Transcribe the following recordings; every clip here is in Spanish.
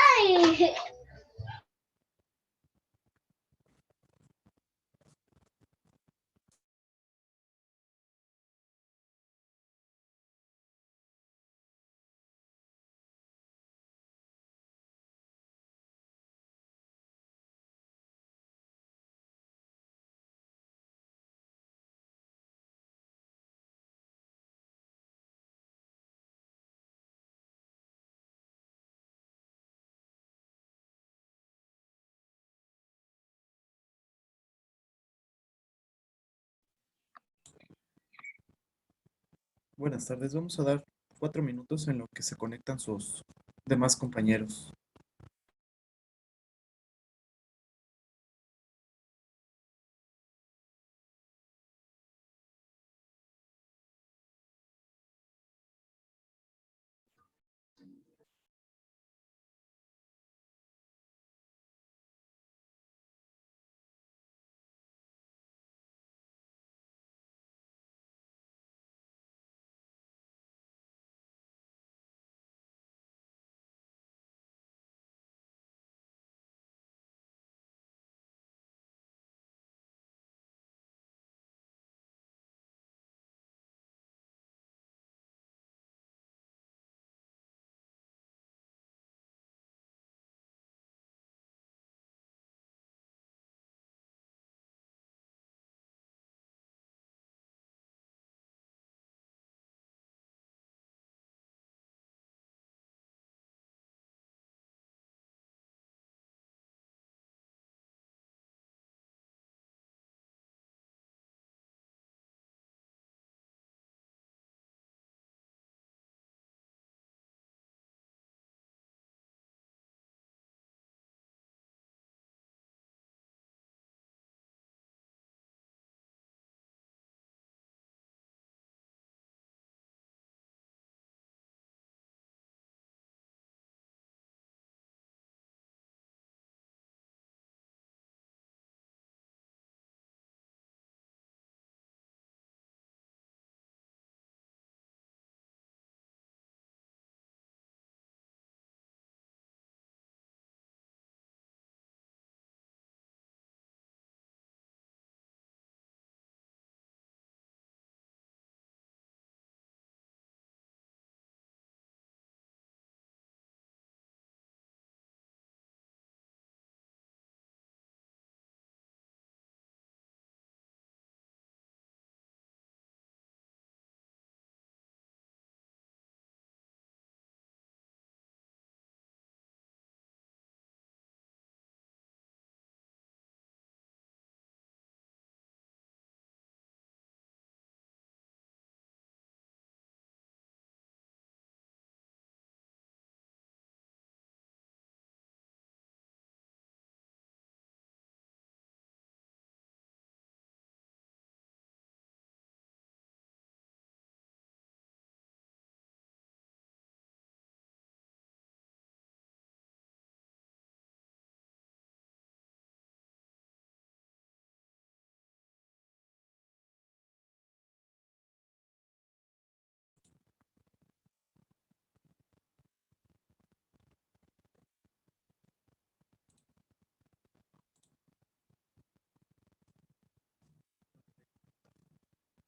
Ay, Buenas tardes, vamos a dar 4 minutos en lo que se conectan sus demás compañeros.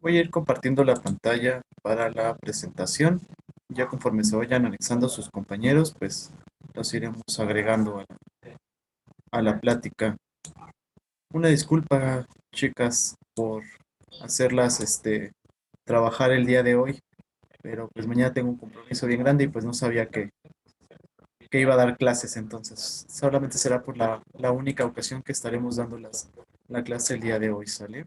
Voy a ir compartiendo la pantalla para la presentación. Ya conforme se vayan anexando sus compañeros, pues los iremos agregando a la plática. Una disculpa, chicas, por hacerlas trabajar el día de hoy, pero pues mañana tengo un compromiso bien grande y pues no sabía que iba a dar clases, entonces solamente será por la única ocasión que estaremos dando la clase el día de hoy, ¿sale?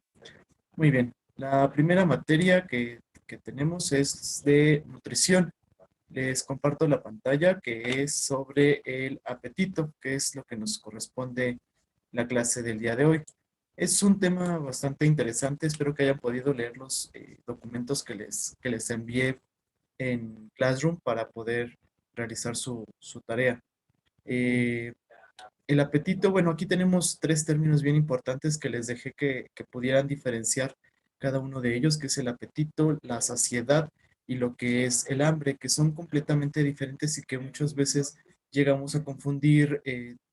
Muy bien, la primera materia que tenemos es de nutrición. Les comparto la pantalla que es sobre el apetito, que es lo que nos corresponde la clase del día de hoy. Es un tema bastante interesante, espero que hayan podido leer los documentos que les envié en Classroom para poder realizar su tarea. Eh, el apetito, bueno, aquí tenemos tres términos bien importantes que les dejé que pudieran diferenciar cada uno de ellos, que es el apetito, la saciedad y lo que es el hambre, que son completamente diferentes y que muchas veces llegamos a confundir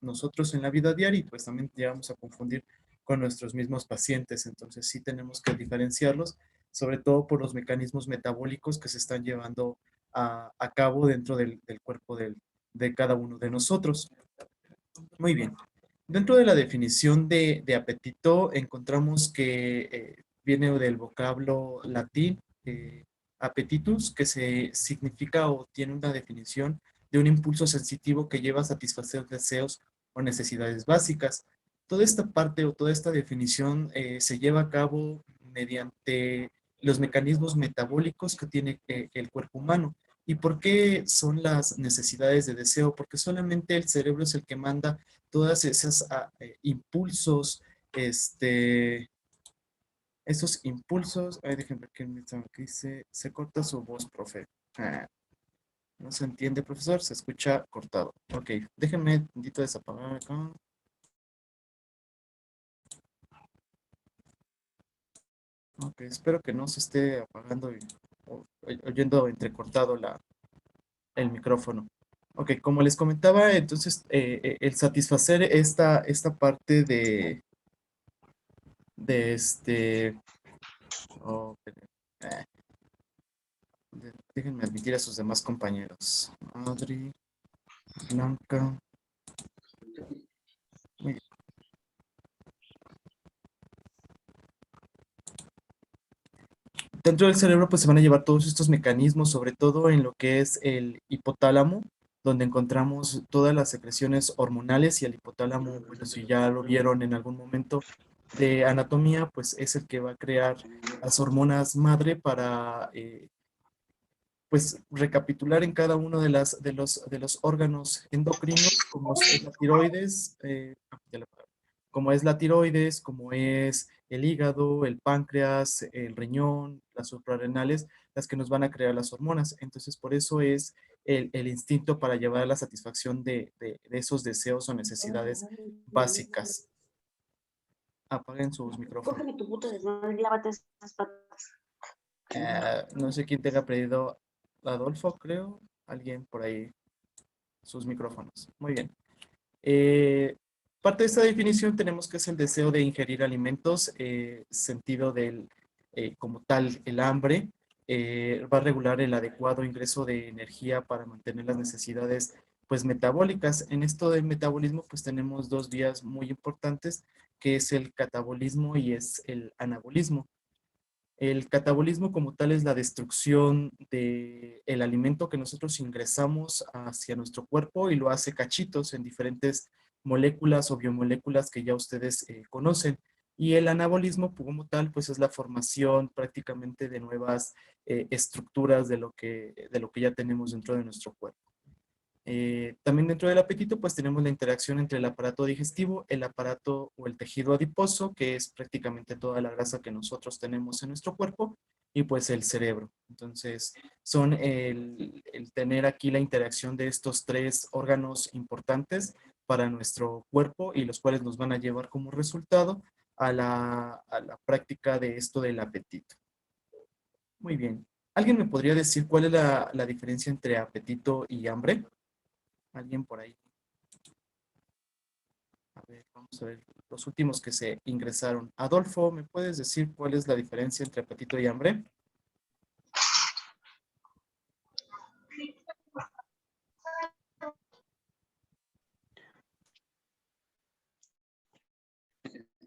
nosotros en la vida diaria y pues también llegamos a confundir con nuestros mismos pacientes. Entonces sí tenemos que diferenciarlos, sobre todo por los mecanismos metabólicos que se están llevando a cabo dentro del cuerpo de cada uno de nosotros. Muy bien. Dentro de la definición de apetito encontramos que viene del vocablo latín appetitus, que se significa o tiene una definición de un impulso sensitivo que lleva a satisfacer deseos o necesidades básicas. Toda esta parte o toda esta definición se lleva a cabo mediante los mecanismos metabólicos que tiene el cuerpo humano. ¿Y por qué son las necesidades de deseo? Porque solamente el cerebro es el que manda todas esas impulsos, esos impulsos, ay, déjenme ver qué me aquí se corta su voz, profe. Ah, no se entiende, profesor, se escucha cortado. Ok, déjenme un poquito desapagar acá. Ok, espero que no se esté apagando y oyendo entrecortado el micrófono. Ok, como les comentaba, entonces el satisfacer esta parte de oh, eh, déjenme admitir a sus demás compañeros. Adri, Blanca. Muy bien. Dentro del cerebro pues se van a llevar todos estos mecanismos, sobre todo en lo que es el hipotálamo, donde encontramos todas las secreciones hormonales y el hipotálamo, bueno, si ya lo vieron en algún momento de anatomía, pues es el que va a crear las hormonas madre para pues recapitular en cada uno de los órganos endocrinos, como es la tiroides, como es la tiroides, como es el hígado, el páncreas, el riñón, las suprarrenales, las que nos van a crear las hormonas. Entonces, por eso es el instinto para llevar a la satisfacción de esos deseos o necesidades básicas. Apaguen sus micrófonos. Cógeme tu puta desmadre y lávate esas patas. No sé quién tenga pedido Adolfo, creo. Alguien por ahí sus micrófonos. Muy bien. Parte de esta definición tenemos que es el deseo de ingerir alimentos, sentido del, como tal, el hambre, va a regular el adecuado ingreso de energía para mantener las necesidades, pues, metabólicas. En esto del metabolismo, pues, tenemos dos vías muy importantes, que es el catabolismo y es el anabolismo. El catabolismo como tal es la destrucción del alimento que nosotros ingresamos hacia nuestro cuerpo y lo hace cachitos en diferentes moléculas o biomoléculas que ya ustedes conocen. Y el anabolismo como tal, pues es la formación prácticamente de nuevas estructuras de lo que ya tenemos dentro de nuestro cuerpo. También dentro del apetito, pues tenemos la interacción entre el aparato digestivo, el aparato o el tejido adiposo, que es prácticamente toda la grasa que nosotros tenemos en nuestro cuerpo, y pues el cerebro. Entonces, son el tener aquí la interacción de estos tres órganos importantes para nuestro cuerpo y los cuales nos van a llevar como resultado a la práctica de esto del apetito. Muy bien. ¿Alguien me podría decir cuál es la diferencia entre apetito y hambre? ¿Alguien por ahí? A ver, vamos a ver los últimos que se ingresaron. Adolfo, ¿me puedes decir cuál es la diferencia entre apetito y hambre?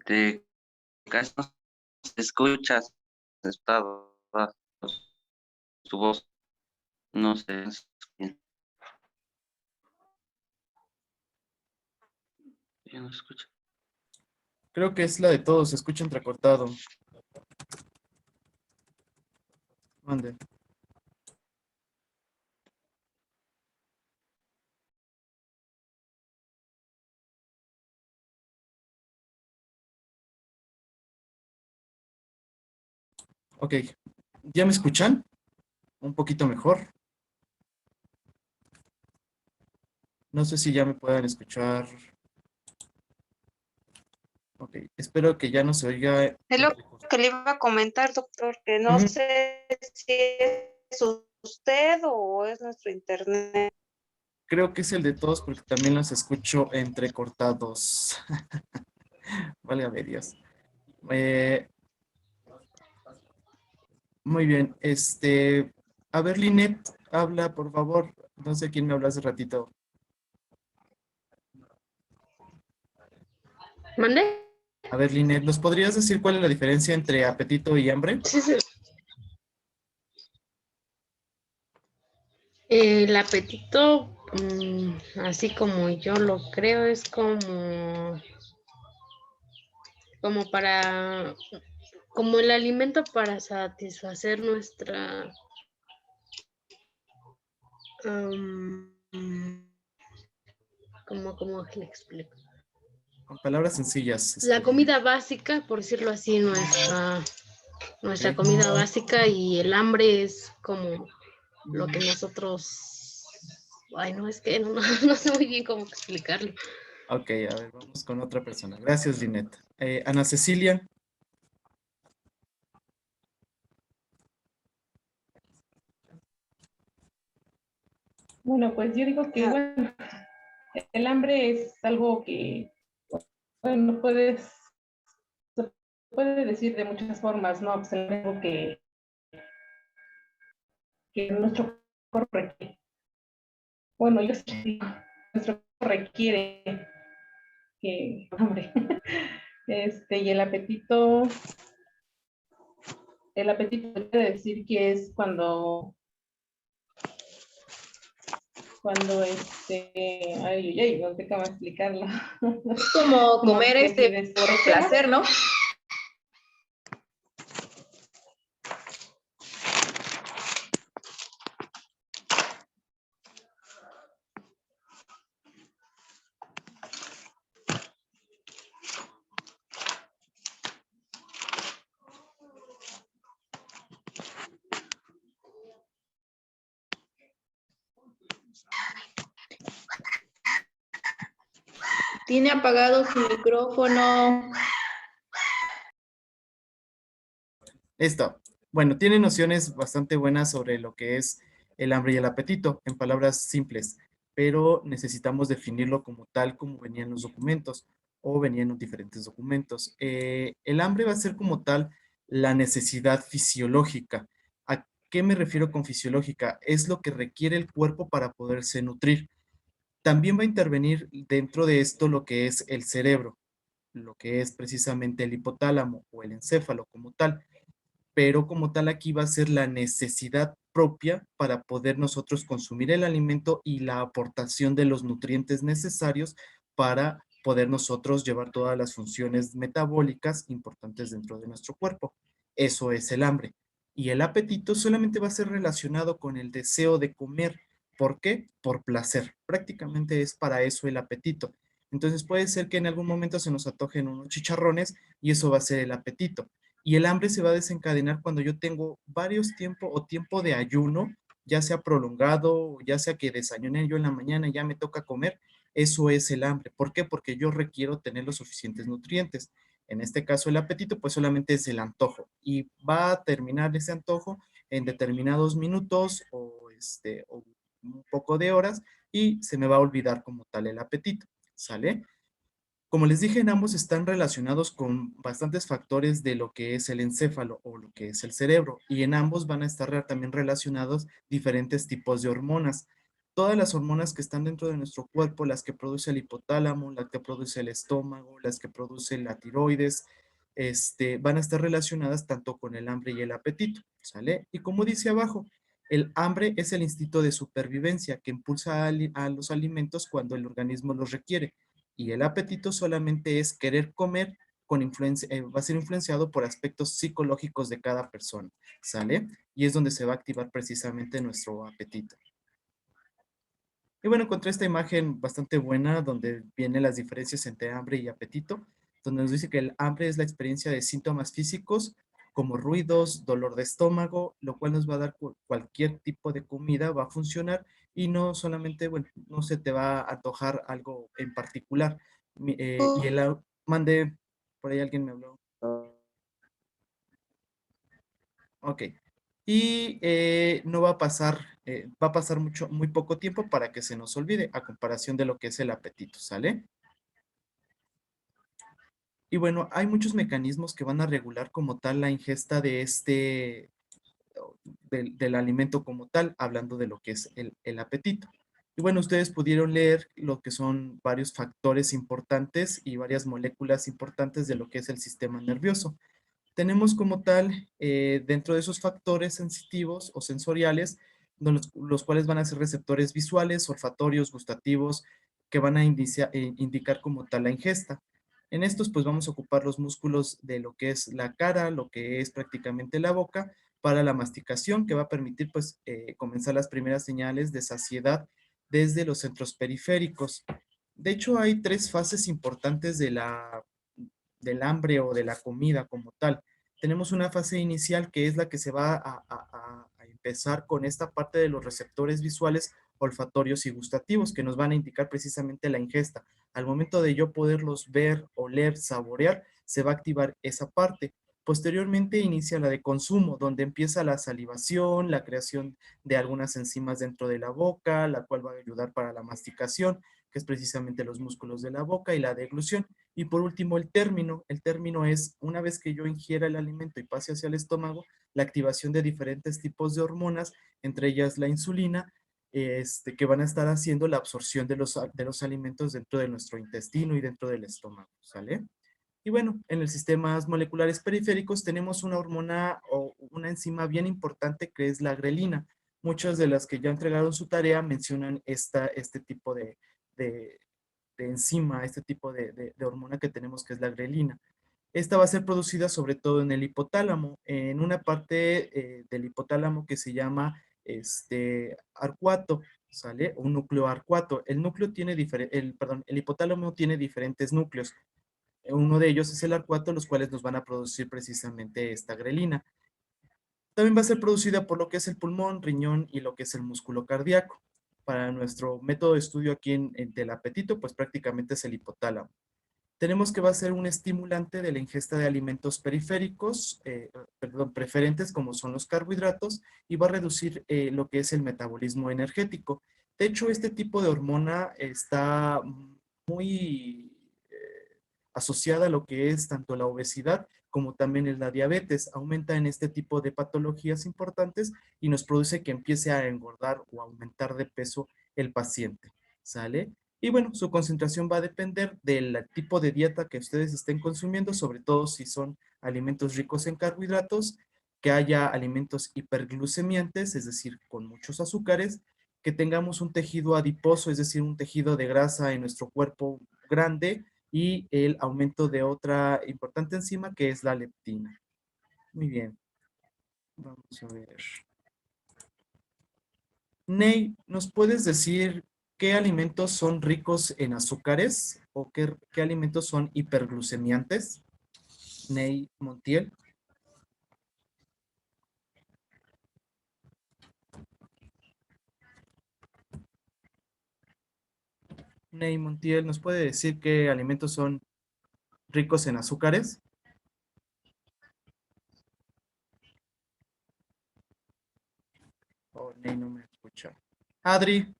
De casi no se escucha estado su voz, no sé. Ya no se escucha. Creo que es la de todos, se escucha entrecortado. Mande. Ok, ¿ya me escuchan? Un poquito mejor. No sé si ya me puedan escuchar. Ok, espero que ya no se oiga. Es lo que le iba a comentar, doctor, que no Ujú. sé si es usted o es nuestro internet. Creo que es el de todos porque también los escucho entrecortados. Válgame Dios. Eh, Muy bien. A ver, Linet, habla, por favor. No sé quién me habló hace ratito. ¿Mande? A ver, Linet, ¿nos podrías decir cuál es la diferencia entre apetito y hambre? Sí, sí. El apetito, así como yo lo creo, es como para, como el alimento para satisfacer nuestra, am, ¿cómo le explico? Con palabras sencillas. La comida básica, por decirlo así, nuestra Ok. comida básica, y el hambre es como lo que nosotros, ay, no, es que no, no sé muy bien cómo explicarlo. Ok, a ver, vamos con otra persona. Gracias, Linet. Ana Cecilia. Bueno, pues yo digo que, bueno, el hambre es algo que, bueno, se puede decir de muchas formas, ¿no? Pues es algo que nuestro cuerpo requiere. Bueno, yo sí, nuestro cuerpo requiere que hambre. Y el apetito quiere decir que es cuando, ay, no sé cómo explicarlo. Es como Como comer que si por deseas, placer, ¿no? Tiene apagado su micrófono. Listo. Bueno, tiene nociones bastante buenas sobre lo que es el hambre y el apetito, en palabras simples, pero necesitamos definirlo como tal como venían los documentos o venían en diferentes documentos. El hambre va a ser como tal la necesidad fisiológica. ¿A qué me refiero con fisiológica? Es lo que requiere el cuerpo para poderse nutrir. También va a intervenir dentro de esto lo que es el cerebro, lo que es precisamente el hipotálamo o el encéfalo como tal, pero como tal aquí va a ser la necesidad propia para poder nosotros consumir el alimento y la aportación de los nutrientes necesarios para poder nosotros llevar todas las funciones metabólicas importantes dentro de nuestro cuerpo. Eso es el hambre. Y el apetito solamente va a ser relacionado con el deseo de comer. ¿Por qué? Por placer. Prácticamente es para eso el apetito. Entonces puede ser que en algún momento se nos antojen unos chicharrones y eso va a ser el apetito. Y el hambre se va a desencadenar cuando yo tengo varios tiempos o tiempo de ayuno, ya sea prolongado, ya sea que desayuné yo en la mañana y ya me toca comer. Eso es el hambre. ¿Por qué? Porque yo requiero tener los suficientes nutrientes. En este caso, el apetito, pues solamente es el antojo y va a terminar ese antojo en determinados minutos o un poco de horas y se me va a olvidar como tal el apetito. ¿Sale? Como les dije, en ambos están relacionados con bastantes factores de lo que es el encéfalo o lo que es el cerebro, y en ambos van a estar también relacionados diferentes tipos de hormonas. Todas las hormonas que están dentro de nuestro cuerpo, las que produce el hipotálamo, las que produce el estómago, las que produce la tiroides, van a estar relacionadas tanto con el hambre y el apetito, ¿sale? Y como dice abajo, el hambre es el instinto de supervivencia que impulsa a los alimentos cuando el organismo los requiere, y el apetito solamente es querer comer con influencia, va a ser influenciado por aspectos psicológicos de cada persona, ¿sale? Y es donde se va a activar precisamente nuestro apetito. Y bueno, encontré esta imagen bastante buena donde vienen las diferencias entre hambre y apetito, donde nos dice que el hambre es la experiencia de síntomas físicos como ruidos, dolor de estómago, lo cual nos va a dar cualquier tipo de comida, va a funcionar y no solamente, bueno, no se te va a antojar algo en particular. Y mande, por ahí alguien me habló. Ok. Y no va a pasar va a pasar muy poco tiempo para que se nos olvide, a comparación de lo que es el apetito, ¿sale? Y bueno, hay muchos mecanismos que van a regular como tal la ingesta de del alimento como tal, hablando de lo que es el apetito. Y bueno, ustedes pudieron leer lo que son varios factores importantes y varias moléculas importantes de lo que es el sistema nervioso. Tenemos como tal, dentro de esos factores sensitivos o sensoriales, los cuales van a ser receptores visuales, olfatorios, gustativos, que van a indicar como tal la ingesta. En estos, pues vamos a ocupar los músculos de lo que es la cara, lo que es prácticamente la boca, para la masticación, que va a permitir, pues, comenzar las primeras señales de saciedad desde los centros periféricos. De hecho, hay tres fases importantes del hambre o de la comida como tal. Tenemos una fase inicial que es la que se va a empezar con esta parte de los receptores visuales, olfatorios y gustativos que nos van a indicar precisamente la ingesta. Al momento de yo poderlos ver, oler, saborear, se va a activar esa parte. Posteriormente inicia la de consumo, donde empieza la salivación, la creación de algunas enzimas dentro de la boca, la cual va a ayudar para la masticación, que es precisamente los músculos de la boca, y la deglución. Y por último, el término. El término es, una vez que yo ingiera el alimento y pase hacia el estómago, la activación de diferentes tipos de hormonas, entre ellas la insulina, que van a estar haciendo la absorción de los alimentos dentro de nuestro intestino y dentro del estómago, ¿sale? Y bueno, en los sistemas moleculares periféricos tenemos una hormona o una enzima bien importante que es la grelina. Muchas de las que ya entregaron su tarea mencionan este tipo de enzima, este tipo de hormona que tenemos que es la grelina. Esta va a ser producida sobre todo en el hipotálamo, en una parte del hipotálamo que se llama arcuato, ¿sale? Un núcleo arcuato. El núcleo tiene el hipotálamo tiene diferentes núcleos. Uno de ellos es el arcuato, los cuales nos van a producir precisamente esta grelina. También va a ser producida por lo que es el pulmón, riñón y lo que es el músculo cardíaco. Para nuestro método de estudio aquí del apetito, pues prácticamente es el hipotálamo. Tenemos que va a ser un estimulante de la ingesta de alimentos periféricos, preferentes como son los carbohidratos, y va a reducir lo que es el metabolismo energético. De hecho, este tipo de hormona está muy asociada a lo que es tanto la obesidad como también es la diabetes. Aumenta en este tipo de patologías importantes y nos produce que empiece a engordar o aumentar de peso el paciente, ¿sale? Y bueno, su concentración va a depender del tipo de dieta que ustedes estén consumiendo, sobre todo si son alimentos ricos en carbohidratos, que haya alimentos hiperglucemiantes, es decir, con muchos azúcares, que tengamos un tejido adiposo, es decir, un tejido de grasa en nuestro cuerpo grande, y el aumento de otra importante enzima que es la leptina. Muy bien. Vamos a ver. Ney, ¿nos puedes decir qué alimentos son ricos en azúcares o qué alimentos son hiperglucemiantes? Ney Montiel. Ney Montiel, ¿nos puede decir qué alimentos son ricos en azúcares? Oh, Ney no me escucha. Adri.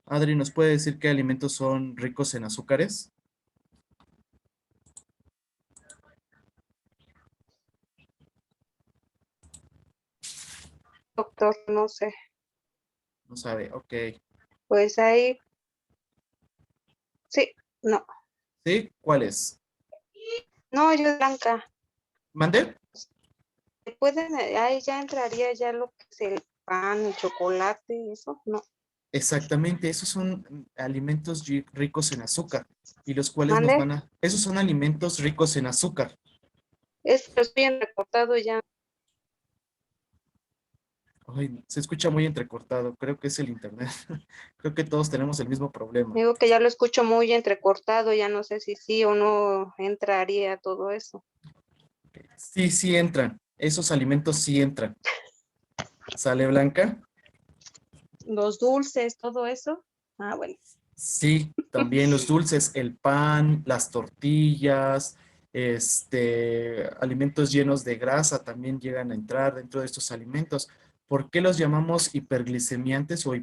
Adri, ¿nos puede decir qué alimentos son ricos en azúcares? Doctor, no sé. No sabe, ok. Pues ahí, sí, no. ¿Sí? ¿Cuáles? No, yo blanca. ¿Mande? Pueden, ahí ya entraría ya lo que es el pan, el chocolate, eso, no. Exactamente, esos son alimentos ricos en azúcar y los cuales ¿Mande? esos son alimentos ricos en azúcar. Es bien recortado ya. Ay, se escucha muy entrecortado, creo que es el internet. Creo que todos tenemos el mismo problema. Digo que ya lo escucho muy entrecortado, ya no sé si sí o no entraría todo eso. Sí, sí entran, esos alimentos sí entran. ¿Sale, Blanca? Los dulces, todo eso. Ah, bueno. Sí, también los dulces, el pan, las tortillas, alimentos llenos de grasa también llegan a entrar dentro de estos alimentos. ¿Por qué los llamamos hiperglicemiantes o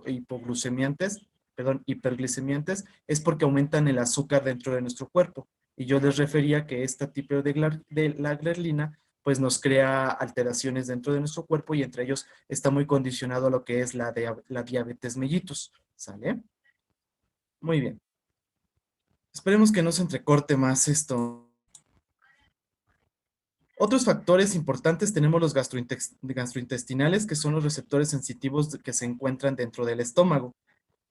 hipoglucemiantes? Perdón, hiperglicemiantes, es porque aumentan el azúcar dentro de nuestro cuerpo. Y yo les refería que este tipo de la grelina pues nos crea alteraciones dentro de nuestro cuerpo y entre ellos está muy condicionado a lo que es la diabetes mellitus. ¿Sale? Muy bien. Esperemos que no se entrecorte más esto. Otros factores importantes tenemos los gastrointestinales, que son los receptores sensitivos que se encuentran dentro del estómago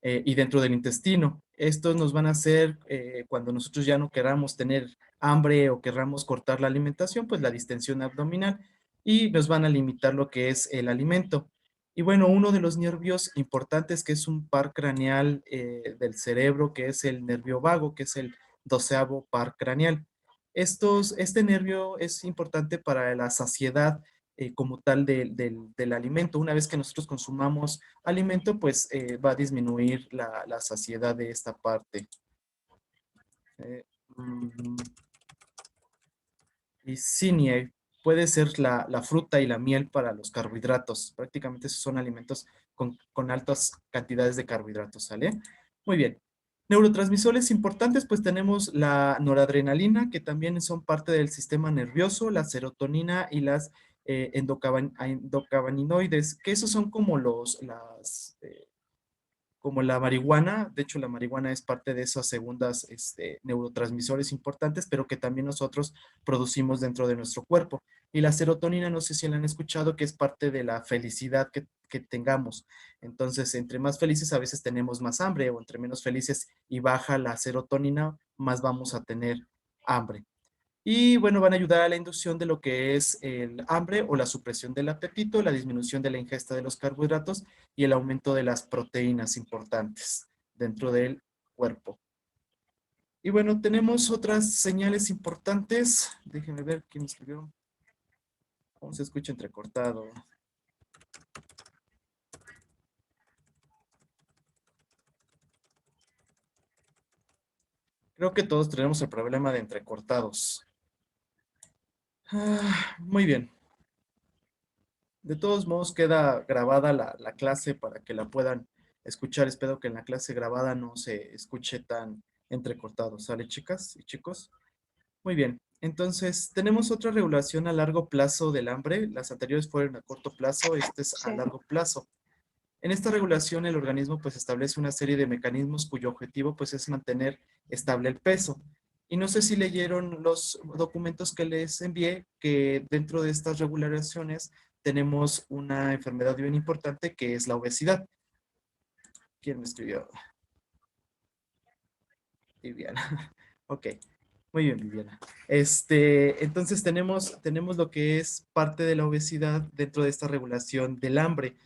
y dentro del intestino. Estos nos van a hacer, cuando nosotros ya no queramos tener hambre o queramos cortar la alimentación, pues la distensión abdominal y nos van a limitar lo que es el alimento. Y bueno, uno de los nervios importantes que es un par craneal del cerebro, que es el nervio vago, que es el 12º par craneal. Este nervio es importante para la saciedad como tal del alimento. Una vez que nosotros consumamos alimento, pues va a disminuir la saciedad de esta parte. Eh, mm, y Cisnier puede ser la fruta y la miel para los carbohidratos. Prácticamente esos son alimentos con altas cantidades de carbohidratos, ¿sale? Muy bien. Neurotransmisores importantes, pues tenemos la noradrenalina, que también son parte del sistema nervioso, la serotonina y las endocannabinoides, que esos son como como la marihuana. De hecho, la marihuana es parte de esas segundas neurotransmisores importantes, pero que también nosotros producimos dentro de nuestro cuerpo. Y la serotonina, no sé si la han escuchado, que es parte de la felicidad que tengamos. Entonces, entre más felices a veces tenemos más hambre, o entre menos felices y baja la serotonina, más vamos a tener hambre. Y bueno, van a ayudar a la inducción de lo que es el hambre o la supresión del apetito, la disminución de la ingesta de los carbohidratos y el aumento de las proteínas importantes dentro del cuerpo. Y bueno, tenemos otras señales importantes. Déjenme ver quién escribió. ¿Cómo se escucha entrecortado? Creo que todos tenemos el problema de entrecortados. Muy bien. De todos modos, queda grabada la clase para que la puedan escuchar. Espero que en la clase grabada no se escuche tan entrecortado. ¿Sale, chicas y chicos? Muy bien. Entonces, tenemos otra regulación a largo plazo del hambre. Las anteriores fueron a corto plazo, este es a Sí. largo plazo. En esta regulación, el organismo pues establece una serie de mecanismos cuyo objetivo pues es mantener estable el peso. Y no sé si leyeron los documentos que les envié, que dentro de estas regulaciones tenemos una enfermedad bien importante que es la obesidad. ¿Quién me escribió? Viviana. Ok. Muy bien, Viviana. Entonces tenemos lo que es parte de la obesidad dentro de esta regulación del hambre.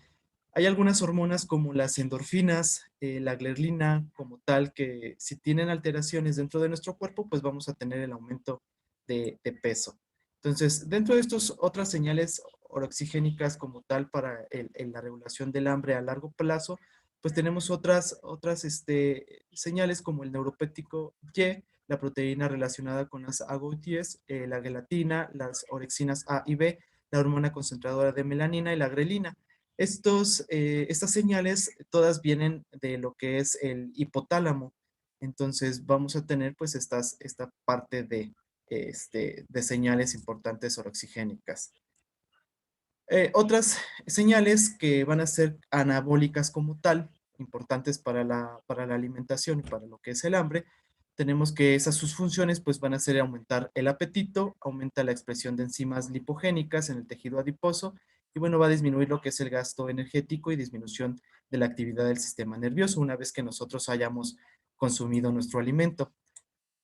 Hay algunas hormonas como las endorfinas, la grelina como tal, que si tienen alteraciones dentro de nuestro cuerpo, pues vamos a tener el aumento de peso. Entonces, dentro de estas otras señales oroxigénicas como tal para la regulación del hambre a largo plazo, pues tenemos otras señales como el neuropéptico Y, la proteína relacionada con las AGO10, la gelatina, las orexinas A y B, la hormona concentradora de melanina y la grelina. Estas señales todas vienen de lo que es el hipotálamo. Entonces vamos a tener pues esta parte de señales importantes oroxigénicas. Otras señales que van a ser anabólicas como tal, importantes para la alimentación y para lo que es el hambre, tenemos que sus funciones pues van a ser aumentar el apetito, aumenta la expresión de enzimas lipogénicas en el tejido adiposo y bueno, va a disminuir lo que es el gasto energético y disminución de la actividad del sistema nervioso una vez que nosotros hayamos consumido nuestro alimento.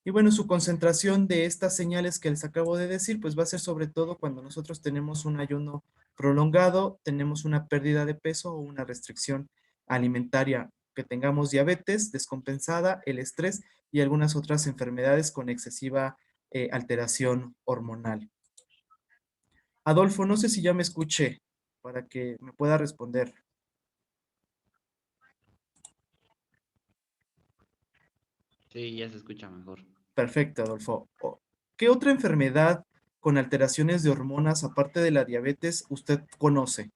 Y bueno, su concentración de estas señales que les acabo de decir, pues va a ser sobre todo cuando nosotros tenemos un ayuno prolongado, tenemos una pérdida de peso o una restricción alimentaria, que tengamos diabetes descompensada, el estrés y algunas otras enfermedades con excesiva alteración hormonal. Adolfo, no sé si ya me escuché para que me pueda responder. Sí, ya se escucha mejor. Perfecto, Adolfo. ¿qué otra enfermedad con alteraciones de hormonas, aparte de la diabetes, usted conoce?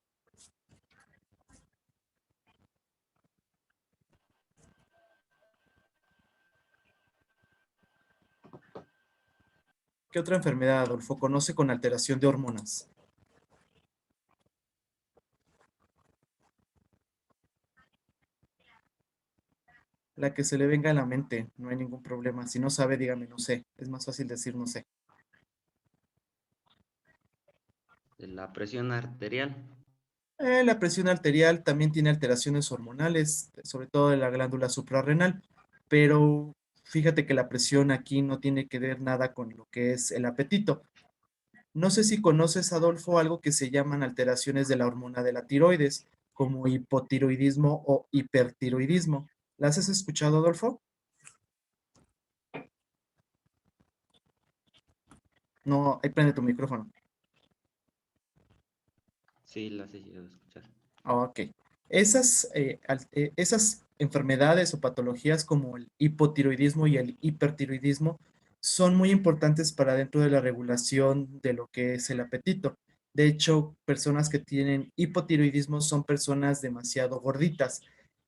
¿Qué otra enfermedad, Adolfo, conoce con alteración de hormonas? La que se le venga a la mente, no hay ningún problema. Si no sabe, dígame, no sé. Es más fácil decir no sé. De la presión arterial. La presión arterial también tiene alteraciones hormonales, sobre todo de la glándula suprarrenal, pero fíjate que la presión aquí no tiene que ver nada con lo que es el apetito. No sé si conoces, Adolfo, algo que se llaman alteraciones de la hormona de la tiroides, como hipotiroidismo o hipertiroidismo. ¿Las has escuchado, Adolfo? No, ahí prende tu micrófono. Sí, las he llegado a escuchar. Ok. Esas enfermedades o patologías como el hipotiroidismo y el hipertiroidismo son muy importantes para dentro de la regulación de lo que es el apetito. De hecho, personas que tienen hipotiroidismo son personas demasiado gorditas,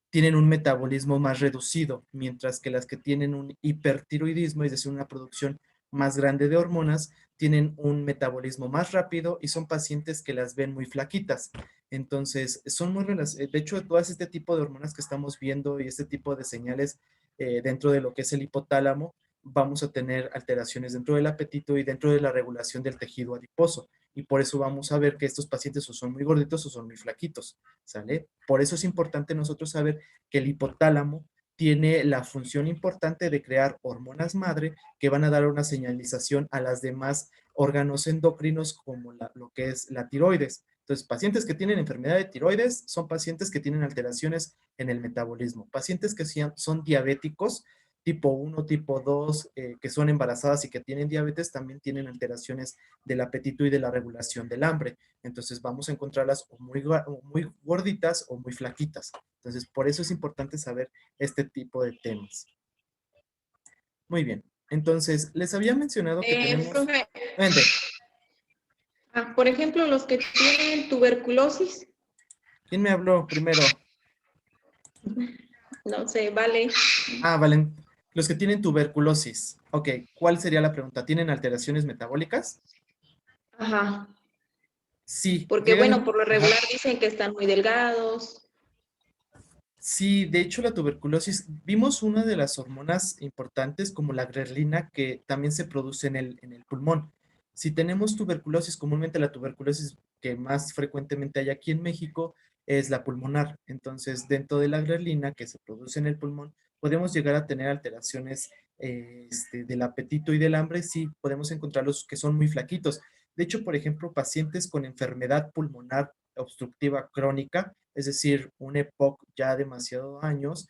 tienen un metabolismo más reducido, mientras que las que tienen un hipertiroidismo, es decir, una producción más grande de hormonas, tienen un metabolismo más rápido y son pacientes que las ven muy flaquitas. Entonces, son muy relacionadas. De hecho, todas este tipo de hormonas que estamos viendo y este tipo de señales dentro de lo que es el hipotálamo, vamos a tener alteraciones dentro del apetito y dentro de la regulación del tejido adiposo. Y por eso vamos a ver que estos pacientes o son muy gorditos o son muy flaquitos, ¿sale? Por eso es importante nosotros saber que el hipotálamo tiene la función importante de crear hormonas madre que van a dar una señalización a las demás órganos endocrinos como lo que es la tiroides. Entonces, pacientes que tienen enfermedad de tiroides son pacientes que tienen alteraciones en el metabolismo. Pacientes que son diabéticos, tipo 1, tipo 2, que son embarazadas y que tienen diabetes, también tienen alteraciones del apetito y de la regulación del hambre. Entonces, vamos a encontrarlas o muy gorditas o muy flaquitas. Entonces, por eso es importante saber este tipo de temas. Muy bien. Entonces, les había mencionado que tenemos... Profe, Vente. por ejemplo, los que tienen tuberculosis, ¿Quién me habló primero? no sé, vale. Valen. Los que tienen tuberculosis. Ok, ¿cuál sería la pregunta? ¿Tienen alteraciones metabólicas? Ajá. Sí, Porque bueno, por lo regular dicen que están muy delgados. Sí, de hecho la tuberculosis, vimos una de las hormonas importantes como la grelina que también se produce en el pulmón. Si tenemos tuberculosis, comúnmente la tuberculosis que más frecuentemente hay aquí en México es la pulmonar. Entonces, dentro de la grelina que se produce en el pulmón, podemos llegar a tener alteraciones del apetito y del hambre. Sí, podemos encontrarlos que son muy flaquitos. De hecho, por ejemplo, pacientes con enfermedad pulmonar obstructiva crónica, es decir, un EPOC ya demasiados años,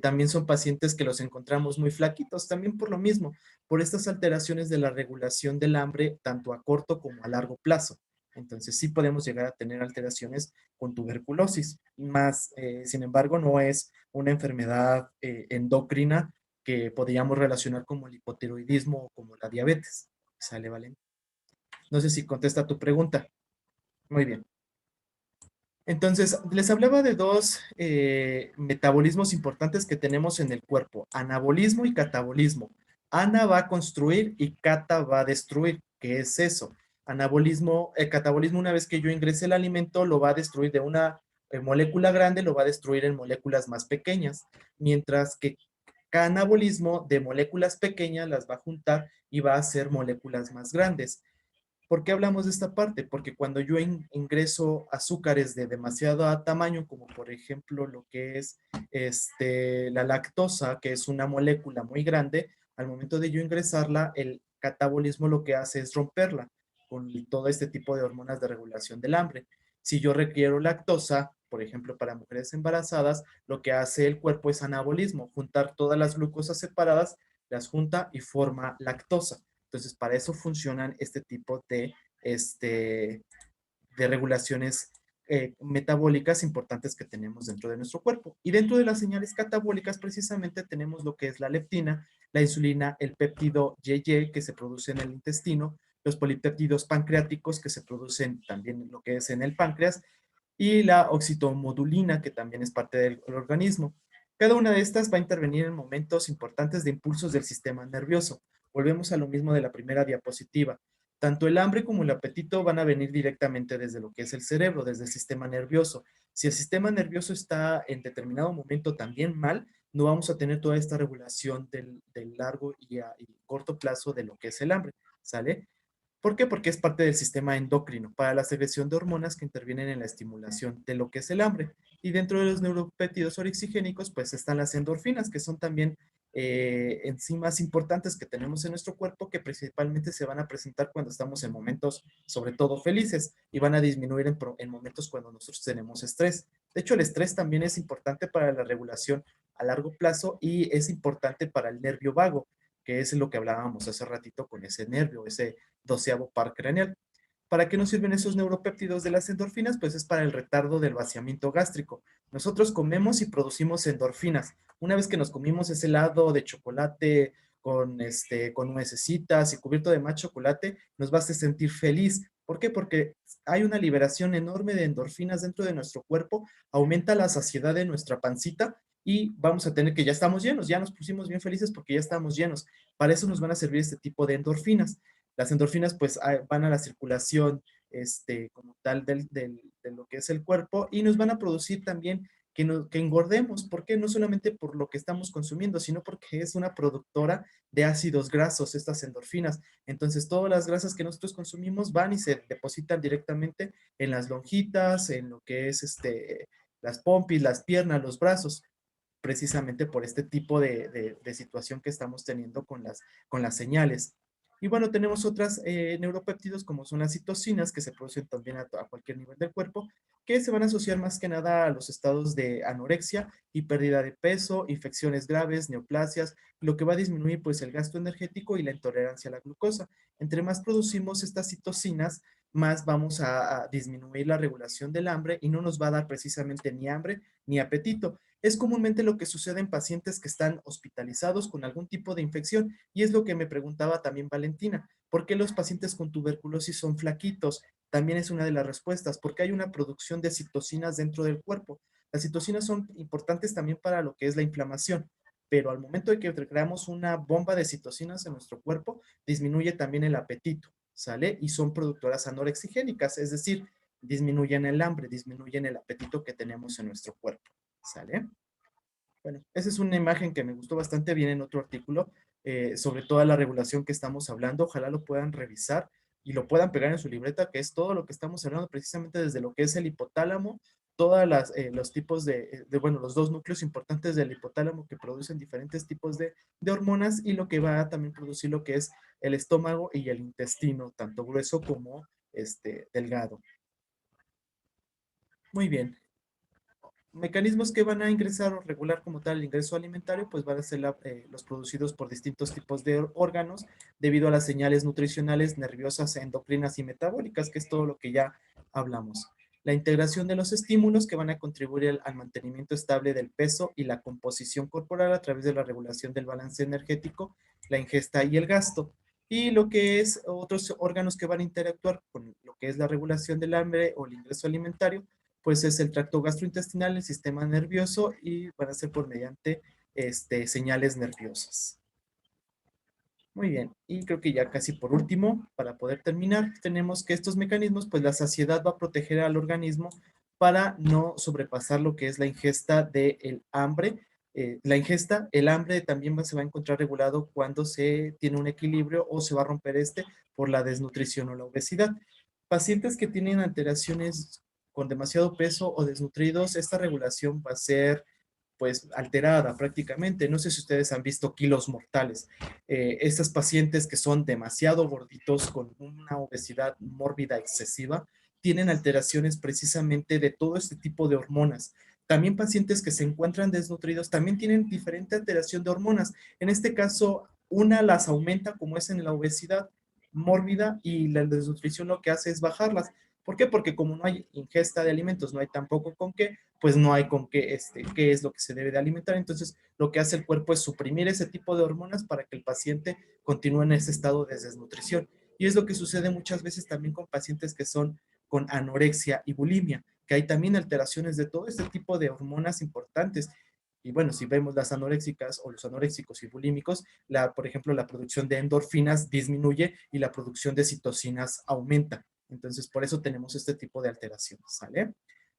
también son pacientes que los encontramos muy flaquitos, también por lo mismo, por estas alteraciones de la regulación del hambre, tanto a corto como a largo plazo. Entonces sí podemos llegar a tener alteraciones con tuberculosis, más, sin embargo, no es una enfermedad endocrina que podríamos relacionar como el hipotiroidismo o como la diabetes. ¿Sale, Valen? No sé si contesta tu pregunta. Muy bien. Entonces, les hablaba de dos metabolismos importantes que tenemos en el cuerpo, anabolismo y catabolismo. Ana va a construir y cata va a destruir. ¿Qué es eso? Anabolismo, catabolismo, una vez que yo ingrese el alimento, lo va a destruir de una molécula grande, lo va a destruir en moléculas más pequeñas, mientras que anabolismo de moléculas pequeñas las va a juntar y va a hacer moléculas más grandes. ¿Por qué hablamos de esta parte? Porque cuando yo ingreso azúcares de demasiado tamaño, como por ejemplo lo que es la lactosa, que es una molécula muy grande, al momento de yo ingresarla, el catabolismo lo que hace es romperla con todo este tipo de hormonas de regulación del hambre. Si yo requiero lactosa, por ejemplo, para mujeres embarazadas, lo que hace el cuerpo es anabolismo, juntar todas las glucosas separadas, las junta y forma lactosa. Entonces, para eso funcionan este tipo de regulaciones metabólicas importantes que tenemos dentro de nuestro cuerpo. Y dentro de las señales catabólicas, precisamente tenemos lo que es la leptina. la insulina, el péptido YY que se produce en el intestino, los polipéptidos pancreáticos que se producen también en lo que es en el páncreas, y la oxitomodulina, que también es parte del organismo. Cada una de estas va a intervenir en momentos importantes de impulsos del sistema nervioso. Volvemos a lo mismo de la primera diapositiva. Tanto el hambre como el apetito van a venir directamente desde lo que es el cerebro, desde el sistema nervioso. Si el sistema nervioso está en determinado momento también mal, no vamos a tener toda esta regulación del largo y corto plazo de lo que es el hambre, ¿sale? ¿Por qué? Porque es parte del sistema endocrino para la secreción de hormonas que intervienen en la estimulación de lo que es el hambre. Y dentro de los neuropéptidos orexigénicos, pues están las endorfinas, que son también enzimas importantes que tenemos en nuestro cuerpo, que principalmente se van a presentar cuando estamos en momentos, sobre todo felices, y van a disminuir en momentos cuando nosotros tenemos estrés. De hecho, el estrés también es importante para la regulación a largo plazo y es importante para el nervio vago, que es lo que hablábamos hace ratito con ese nervio, ese 12º par craneal. ¿Para qué nos sirven esos neuropéptidos de las endorfinas? Pues es para el retardo del vaciamiento gástrico. Nosotros comemos y producimos endorfinas. Una vez que nos comimos ese helado de chocolate con nuecesitas y cubierto de más chocolate, nos va a hacer sentir feliz. ¿Por qué? Porque hay una liberación enorme de endorfinas dentro de nuestro cuerpo, aumenta la saciedad de nuestra pancita y vamos a tener que ya estamos llenos, ya nos pusimos bien felices porque ya estamos llenos. Para eso nos van a servir este tipo de endorfinas. Las endorfinas pues van a la circulación como tal de lo que es el cuerpo y nos van a producir también que engordemos. ¿Por qué? No solamente por lo que estamos consumiendo, sino porque es una productora de ácidos grasos, estas endorfinas. Entonces, todas las grasas que nosotros consumimos van y se depositan directamente en las lonjitas, en lo que es las pompis, las piernas, los brazos, precisamente por este tipo de situación que estamos teniendo con las señales. Y bueno, tenemos otras neuropéptidos como son las citocinas que se producen también a cualquier nivel del cuerpo, que se van a asociar más que nada a los estados de anorexia y pérdida de peso, infecciones graves, neoplasias, lo que va a disminuir pues el gasto energético y la intolerancia a la glucosa. Entre más producimos estas citocinas, más vamos a disminuir la regulación del hambre y no nos va a dar precisamente ni hambre ni apetito. Es comúnmente lo que sucede en pacientes que están hospitalizados con algún tipo de infección y es lo que me preguntaba también Valentina. ¿Por qué los pacientes con tuberculosis son flaquitos? También es una de las respuestas, porque hay una producción de citocinas dentro del cuerpo. Las citocinas son importantes también para lo que es la inflamación, pero al momento de que creamos una bomba de citocinas en nuestro cuerpo, disminuye también el apetito, ¿sale? Y son productoras anorexigénicas, es decir, disminuyen el hambre, disminuyen el apetito que tenemos en nuestro cuerpo, ¿sale? Bueno, esa es una imagen que me gustó bastante bien en otro artículo sobre toda la regulación que estamos hablando. Ojalá lo puedan revisar y lo puedan pegar en su libreta, que es todo lo que estamos hablando precisamente desde lo que es el hipotálamo, todos los tipos bueno, los dos núcleos importantes del hipotálamo que producen diferentes tipos de hormonas y lo que va a también producir lo que es el estómago y el intestino, tanto grueso como delgado. Muy bien. Mecanismos que van a ingresar o regular como tal el ingreso alimentario, pues van a ser los producidos por distintos tipos de órganos debido a las señales nutricionales, nerviosas, endocrinas y metabólicas, que es todo lo que ya hablamos. La integración de los estímulos que van a contribuir al mantenimiento estable del peso y la composición corporal a través de la regulación del balance energético, la ingesta y el gasto. Y lo que es otros órganos que van a interactuar con lo que es la regulación del hambre o el ingreso alimentario, pues es el tracto gastrointestinal, el sistema nervioso y van a ser por mediante señales nerviosas. Muy bien, y creo que ya casi por último, para poder terminar, tenemos que estos mecanismos, pues la saciedad va a proteger al organismo para no sobrepasar lo que es la ingesta del hambre. El hambre también se va a encontrar regulado cuando se tiene un equilibrio o se va a romper por la desnutrición o la obesidad. Pacientes que tienen alteraciones con demasiado peso o desnutridos, esta regulación va a ser pues alterada prácticamente. No sé si ustedes han visto kilos mortales. Estas pacientes que son demasiado gorditos con una obesidad mórbida excesiva, tienen alteraciones precisamente de todo este tipo de hormonas. También pacientes que se encuentran desnutridos también tienen diferente alteración de hormonas. En este caso, una las aumenta como es en la obesidad mórbida y la desnutrición lo que hace es bajarlas. ¿Por qué? Porque como no hay ingesta de alimentos, no hay tampoco con qué, pues no hay con qué, qué es lo que se debe de alimentar. Entonces, lo que hace el cuerpo es suprimir ese tipo de hormonas para que el paciente continúe en ese estado de desnutrición. Y es lo que sucede muchas veces también con pacientes que son con anorexia y bulimia, que hay también alteraciones de todo este tipo de hormonas importantes. Y bueno, si vemos las anoréxicas o los anoréxicos y bulímicos, por ejemplo, la producción de endorfinas disminuye y la producción de citocinas aumenta. Entonces, por eso tenemos este tipo de alteraciones, ¿sale?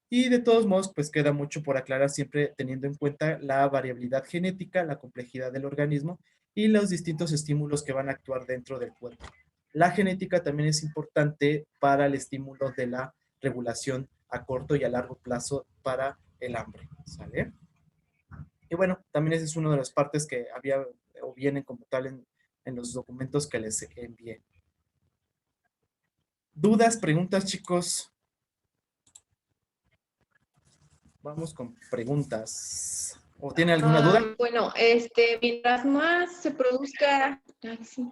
Y de todos modos, pues queda mucho por aclarar, siempre teniendo en cuenta la variabilidad genética, la complejidad del organismo y los distintos estímulos que van a actuar dentro del cuerpo. La genética también es importante para el estímulo de la regulación a corto y a largo plazo para el hambre, ¿sale? Y bueno, también esa es una de las partes que había o vienen como tal en los documentos que les envié. ¿Dudas, preguntas, chicos? Vamos con preguntas. ¿O tiene alguna duda? Bueno, mientras más se produzca, ay, sí.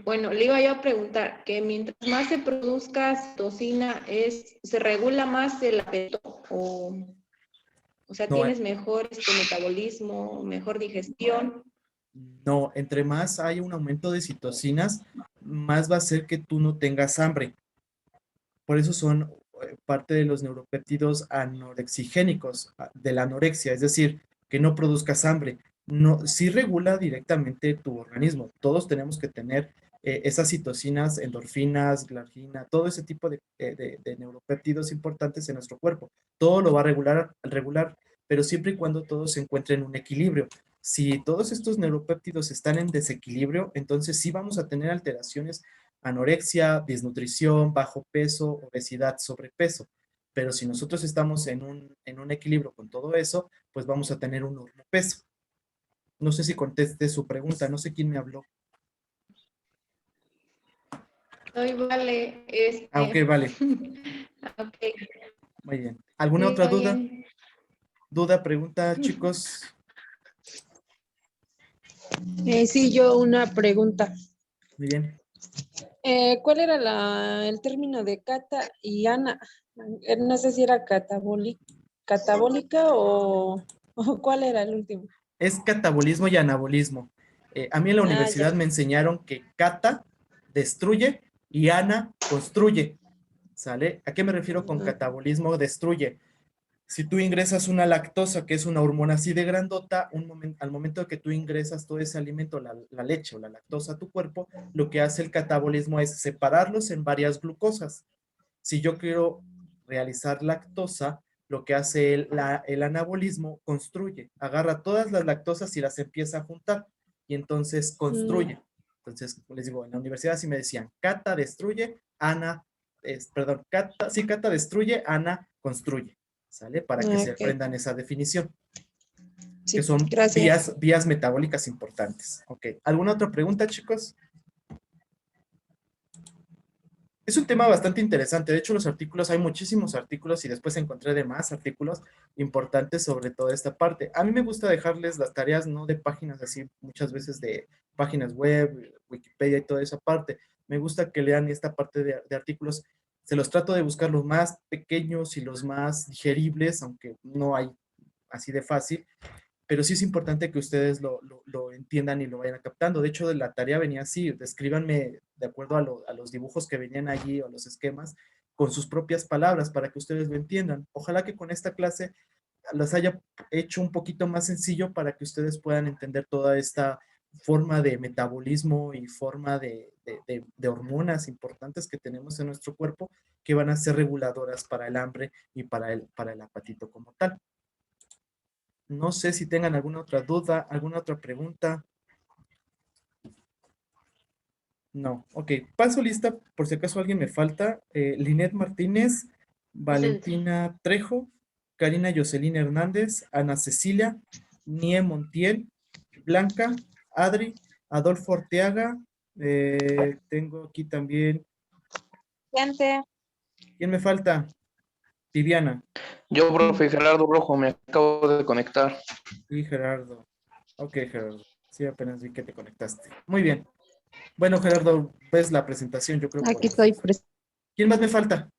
Bueno, le iba yo a preguntar que mientras más se produzca citocina, ¿se regula más el apetito? O sea, No, ¿tienes mejor metabolismo, mejor digestión? no, entre más hay un aumento de citocinas, más va a ser que tú no tengas hambre. Por eso son parte de los neuropéptidos anorexigénicos, de la anorexia, es decir, que no produzcas hambre. No, sí regula directamente tu organismo. Todos tenemos que tener esas citocinas, endorfinas, glargina, todo ese tipo de neuropéptidos importantes en nuestro cuerpo. Todo lo va a regular, pero siempre y cuando todo se encuentre en un equilibrio. Si todos estos neuropéptidos están en desequilibrio, entonces sí vamos a tener alteraciones, anorexia, desnutrición, bajo peso, obesidad, sobrepeso. Pero si nosotros estamos en un equilibrio con todo eso, pues vamos a tener un normopeso. No sé si contesté su pregunta, no sé quién me habló. Ay, vale, Ok, vale. ok, Muy bien. ¿Alguna sí, otra está duda? bien. ¿Duda, pregunta, chicos? Sí, yo una pregunta. Muy bien. ¿Cuál era el término de cata y ana? No sé si era catabólica o cuál era el último. Es catabolismo y anabolismo. A mí en la universidad Ya. me enseñaron que cata destruye y ana construye. ¿Sale? ¿A qué me refiero con catabolismo? Destruye. Si tú ingresas una lactosa, que es una hormona así de grandota, al momento de que tú ingresas todo ese alimento, la leche o la lactosa a tu cuerpo, lo que hace el catabolismo es separarlos en varias glucosas. Si yo quiero realizar lactosa, lo que hace el anabolismo, construye, agarra todas las lactosas y las empieza a juntar y entonces construye. Entonces, les digo, en la universidad sí me decían, cata destruye, cata destruye, ana construye, ¿sale? Para que se Ok. aprendan esa definición, Sí, que son gracias. vías metabólicas importantes. Ok, ¿alguna otra pregunta, chicos? Es un tema bastante interesante. De hecho, los artículos, hay muchísimos artículos y después encontré de más artículos importantes sobre toda esta parte. A mí me gusta dejarles las tareas no de páginas así, muchas veces de páginas web, Wikipedia y toda esa parte. Me gusta que lean esta parte de artículos. Se los trato de buscar los más pequeños y los más digeribles, aunque no hay así de fácil, pero sí es importante que ustedes lo entiendan y lo vayan captando. De hecho, de la tarea venía así, descríbanme de acuerdo a los dibujos que venían allí o los esquemas, con sus propias palabras para que ustedes lo entiendan. Ojalá que con esta clase las haya hecho un poquito más sencillo para que ustedes puedan entender toda esta forma de metabolismo y forma de hormonas importantes que tenemos en nuestro cuerpo que van a ser reguladoras para el hambre y para el apetito como tal. No sé si tengan alguna otra duda, alguna otra pregunta. No, ok. Paso lista por si acaso alguien me falta. Linet Martínez, Valentina Trejo, Karina Jocelyn Hernández, Ana Cecilia, Nie Montiel, Blanca, Adri, Adolfo Orteaga. Tengo aquí también. Gente, ¿Quién me falta? Viviana Yo, profe Gerardo Rojo, me acabo de conectar. y Gerardo. Ok, Gerardo. Sí, apenas vi que te conectaste. Muy bien. Bueno, Gerardo, ves la presentación, yo creo. Aquí estoy presente. ¿Quién más me falta?